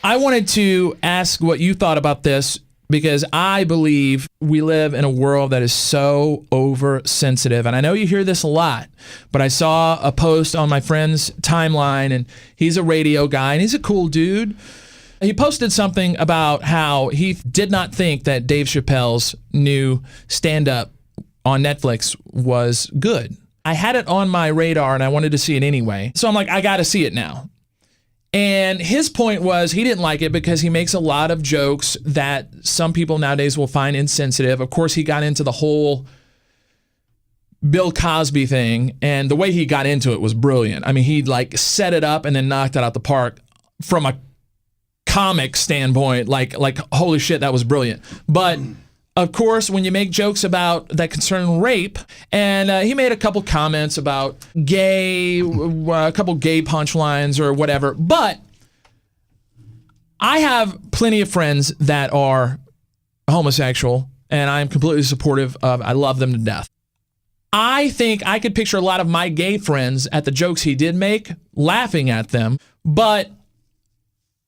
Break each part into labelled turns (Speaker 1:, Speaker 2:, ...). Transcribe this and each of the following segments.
Speaker 1: I wanted to ask what you thought about this, because I believe we live in a world that is so oversensitive. And I know you hear this a lot, but I saw a post on my friend's timeline, and he's a radio guy, and he's a cool dude. He posted something about how he did not think that Dave Chappelle's new stand-up on Netflix was good. I had it on my radar, and I wanted to see it anyway. So I'm like, I got to see it now. And his point was he didn't like it because he makes a lot of jokes that some people nowadays will find insensitive. Of course, he got into the whole Bill Cosby thing, and the way he got into it was brilliant. I mean, he like set it up and then knocked it out the park from a comic standpoint. Like holy shit, that was brilliant. But of course, when you make jokes about that concern rape, and he made a couple comments about a couple gay punchlines or whatever, but I have plenty of friends that are homosexual, and I'm completely supportive of, I love them to death. I think I could picture a lot of my gay friends at the jokes he did make, laughing at them, but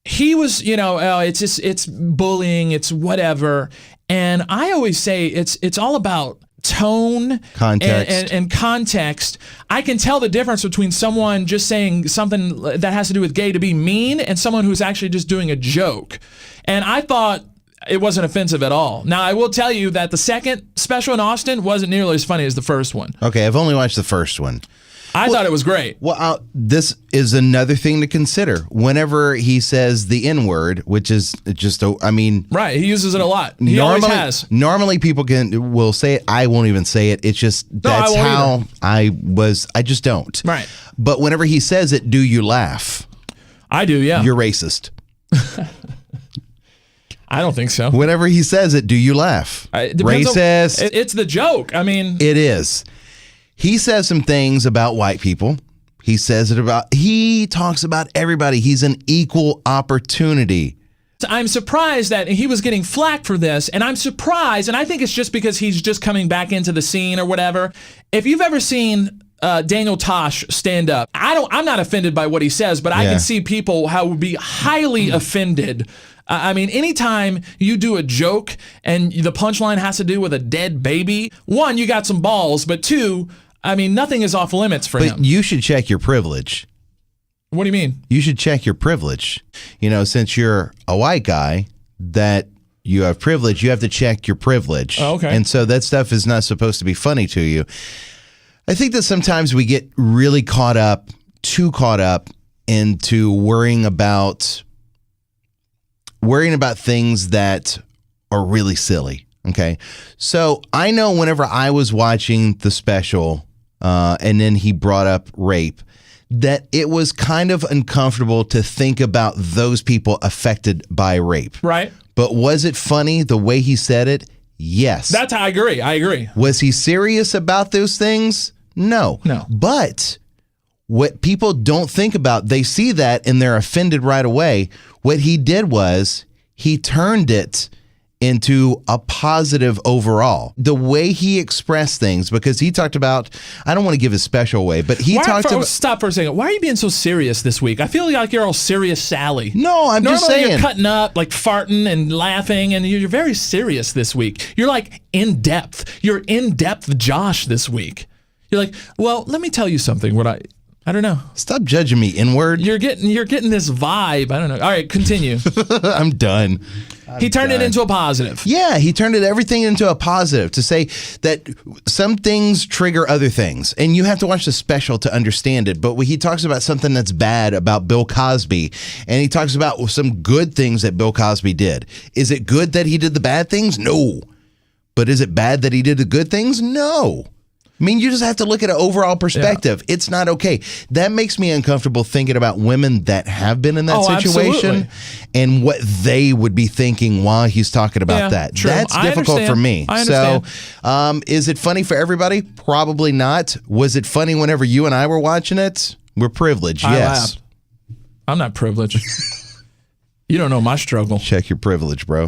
Speaker 1: he was, it's bullying, it's whatever. And I always say it's all about tone,
Speaker 2: context,
Speaker 1: and context. I can tell the difference between someone just saying something that has to do with gay to be mean and someone who's actually just doing a joke. And I thought it wasn't offensive at all. Now, I will tell you that the second special in Austin wasn't nearly as funny as the first one.
Speaker 2: Okay, I've only watched the first one.
Speaker 1: I thought it was great.
Speaker 2: Well, this is another thing to consider. Whenever he says the N-word, which is just,
Speaker 1: right, he uses it a lot. He always has.
Speaker 2: Normally people will say it. I won't even say it. It's just, that's how I just don't.
Speaker 1: Right.
Speaker 2: But whenever he says it, do you laugh?
Speaker 1: I do, yeah.
Speaker 2: You're racist.
Speaker 1: I don't think so.
Speaker 2: Whenever he says it, do you laugh? Racist.
Speaker 1: It's the joke. I mean.
Speaker 2: It is. He says some things about white people. He talks about everybody. He's an equal opportunity.
Speaker 1: I'm surprised that he was getting flack for this, and I'm surprised, and I think it's just because he's just coming back into the scene or whatever. If you've ever seen Daniel Tosh stand up, I'm not offended by what he says, but I can see people how would be highly offended. I mean, anytime you do a joke and the punchline has to do with a dead baby, one, you got some balls, but two, I mean, nothing is off limits for him.
Speaker 2: But you should check your privilege.
Speaker 1: What do you mean?
Speaker 2: You should check your privilege. Since you're a white guy, that you have privilege, you have to check your privilege.
Speaker 1: Oh, okay.
Speaker 2: And so that stuff is not supposed to be funny to you. I think that sometimes we get really too caught up into worrying about things that are really silly. Okay. So I know whenever I was watching the special, and then he brought up rape, that it was kind of uncomfortable to think about those people affected by rape.
Speaker 1: Right.
Speaker 2: But was it funny the way he said it? Yes.
Speaker 1: That's how I agree.
Speaker 2: Was he serious about those things? No. But what people don't think about, they see that and they're offended right away. What he did was he turned it into a positive overall. The way he expressed things, because he talked about, I don't want to give his special away, but he talked about...
Speaker 1: Stop for a second. Why are you being so serious this week? I feel like you're all serious Sally.
Speaker 2: No, I'm just saying.
Speaker 1: Normally you're cutting up, like farting and laughing, and you're very serious this week. You're like in depth. You're in depth Josh this week. You're like, well, let me tell you something. I don't know.
Speaker 2: Stop judging me, N-word.
Speaker 1: You're getting this vibe. I don't know. All right, continue.
Speaker 2: I'm done.
Speaker 1: He turned it into a positive.
Speaker 2: Yeah, he turned everything into a positive to say that some things trigger other things. And you have to watch the special to understand it. But when he talks about something that's bad about Bill Cosby, and he talks about some good things that Bill Cosby did. Is it good that he did the bad things? No. But is it bad that he did the good things? No. I mean, you just have to look at an overall perspective. Yeah. It's not okay. That makes me uncomfortable thinking about women that have been in that situation and what they would be thinking while he's talking about that.
Speaker 1: True.
Speaker 2: That's difficult for me.
Speaker 1: I understand.
Speaker 2: So is it funny for everybody? Probably not. Was it funny whenever you and I were watching it? We're privileged, yes.
Speaker 1: I'm not privileged. You don't know my struggle.
Speaker 2: Check your privilege, bro.